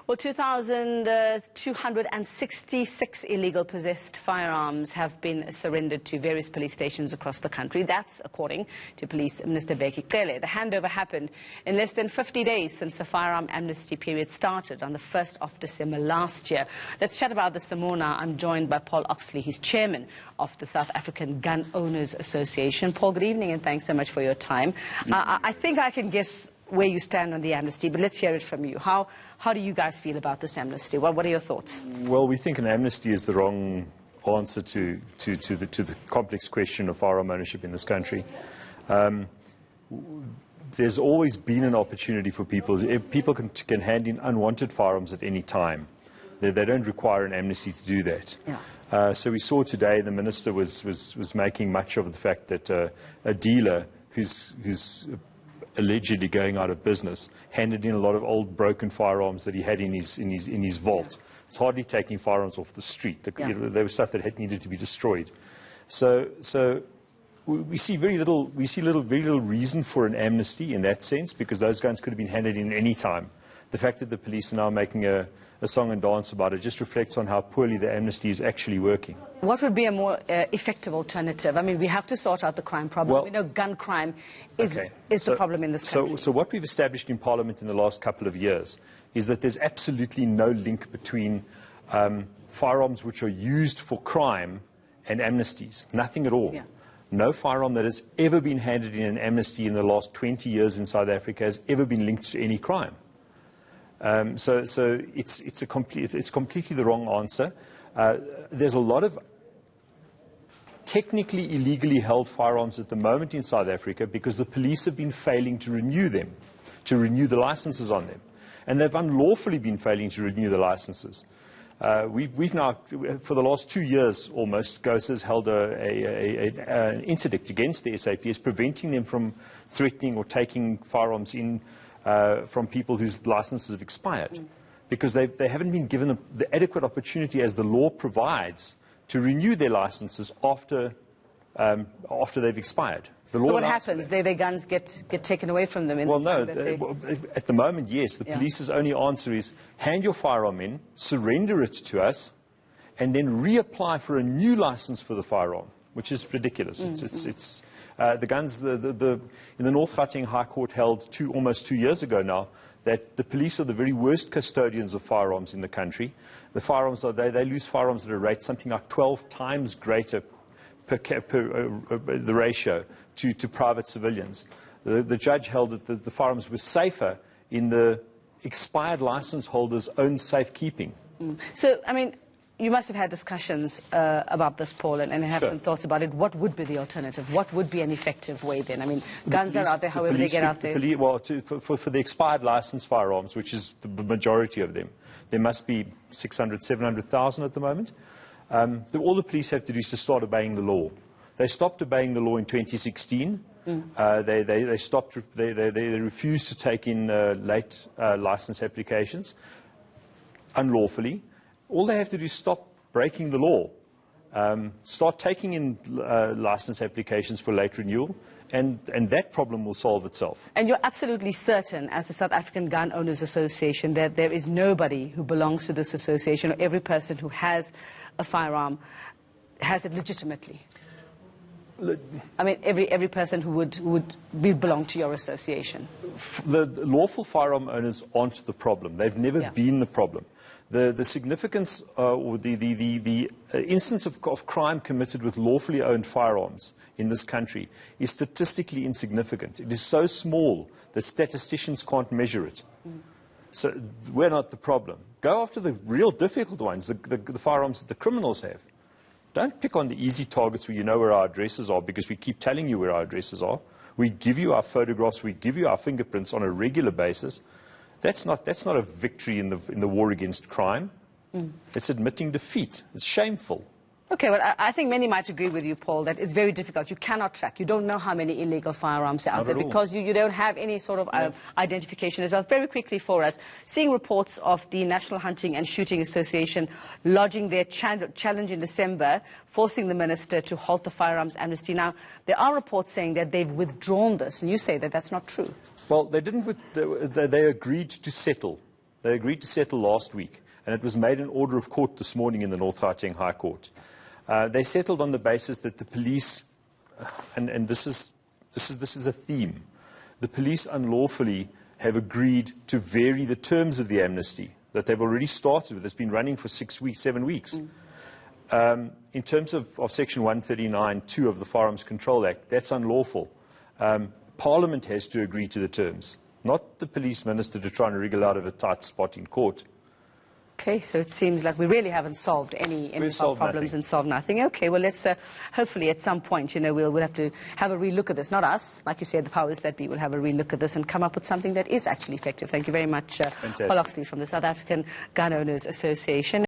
Well, 2,266 illegal possessed firearms have been surrendered to various police stations across the country. That's according to Police Minister Bheki. Cele. The handover happened in less than 50 days since the firearm amnesty period started on the 1st of December last year. Let's chat about this some more now. I'm joined by Paul Oxley. He's chairman of the South African Gun Owners Association. Paul, good evening and thanks so much for your time. I think I can guess where you stand on the amnesty, but let's hear it from you. How do you guys feel about this amnesty? What are your thoughts? Well, we think an amnesty is the wrong answer to the complex question of firearm ownership in this country. There's always been an opportunity for people. People can hand in unwanted firearms at any time. They don't require an amnesty to do that. Yeah. So we saw today the minister was making much of the fact that a dealer who's allegedly going out of business handed in a lot of old broken firearms that he had in his vault. It's hardly taking firearms off the street. There was stuff that needed to be destroyed. So we see very little reason for an amnesty in that sense, because those guns could have been handed in any time. The fact that the police are now making a song and dance about it just reflects on how poorly the amnesty is actually working. What would be a more effective alternative? I mean, we have to sort out the crime problem. Well, we know gun crime is the problem in this country. So what we've established in Parliament in the last couple of years is that there's absolutely no link between firearms which are used for crime and amnesties. Nothing at all. Yeah. No firearm that has ever been handed in an amnesty in the last 20 years in South Africa has ever been linked to any crime. So it's completely the wrong answer. There's a lot of technically illegally held firearms at the moment in South Africa because the police have been failing to renew them, to renew the licenses on them. And they've unlawfully been failing to renew the licenses. We've now, for the last 2 years almost, GOSA has held an interdict against the SAPS, preventing them from threatening or taking firearms in from people whose licenses have expired, because they haven't been given the adequate opportunity, as the law provides, to renew their licenses after they've expired. So what happens? Their guns get taken away from them? Well, no. At the moment, yes. The police's only answer is hand your firearm in, surrender it to us, and then reapply for a new license for the firearm, which is ridiculous. The guns, in the North Gauteng High Court held almost 2 years ago now that the police are the very worst custodians of firearms in the country. The firearms they lose firearms at a rate something like 12 times greater per the ratio to private civilians. The judge held that the firearms were safer in the expired license holders' own safekeeping. So, I mean, you must have had discussions about this, Paul, and have some thoughts about it. What would be the alternative? What would be an effective way then? I mean, guns are out there, however they get out there. For the expired license firearms, which is the majority of them, there must be 600,000, 700,000 at the moment. All the police have to do is to start obeying the law. They stopped obeying the law in 2016. They stopped. They refused to take in late license applications unlawfully. All they have to do is stop breaking the law, start taking in license applications for late renewal, and that problem will solve itself. And you're absolutely certain, as the South African Gun Owners Association, that there is nobody who belongs to this association, or every person who has a firearm has it legitimately? I mean, every person who would belong to your association. The lawful firearm owners aren't the problem. They've never been the problem. The significance or the instance of crime committed with lawfully owned firearms in this country is statistically insignificant. It is so small that statisticians can't measure it. So we're not the problem. Go after the real difficult ones, the firearms that the criminals have. Don't pick on the easy targets where you know where our addresses are, because we keep telling you where our addresses are. We give you our photographs, we give you our fingerprints on a regular basis. That's not a victory in the war against crime. It's admitting defeat. It's shameful. Okay, well, I think many might agree with you, Paul, that it's very difficult. You cannot track. You don't know how many illegal firearms are out there because you don't have any sort of identification as well. Very quickly for us, seeing reports of the National Hunting and Shooting Association lodging their challenge in December, forcing the minister to halt the firearms amnesty. Now, there are reports saying that they've withdrawn this, and you say that that's not true. Well, they didn't. They agreed to settle. They agreed to settle last week, and it was made an order of court this morning in the North Gauteng High Court. They settled on the basis that the police, and this is a theme, the police unlawfully have agreed to vary the terms of the amnesty that they've already started with. It's been running for 6 weeks, 7 weeks. In terms of Section 139(2) of the Firearms Control Act, that's unlawful. Parliament has to agree to the terms, not the police minister to try and wriggle out of a tight spot in court. Okay, so it seems like we really haven't solved any of our problems and solved nothing. Okay, well, let's hopefully at some point, we'll have to have a relook at this. Not us, like you said, the powers that be will have a relook at this and come up with something that is actually effective. Thank you very much, Paul Oxley from the South African Gun Owners Association.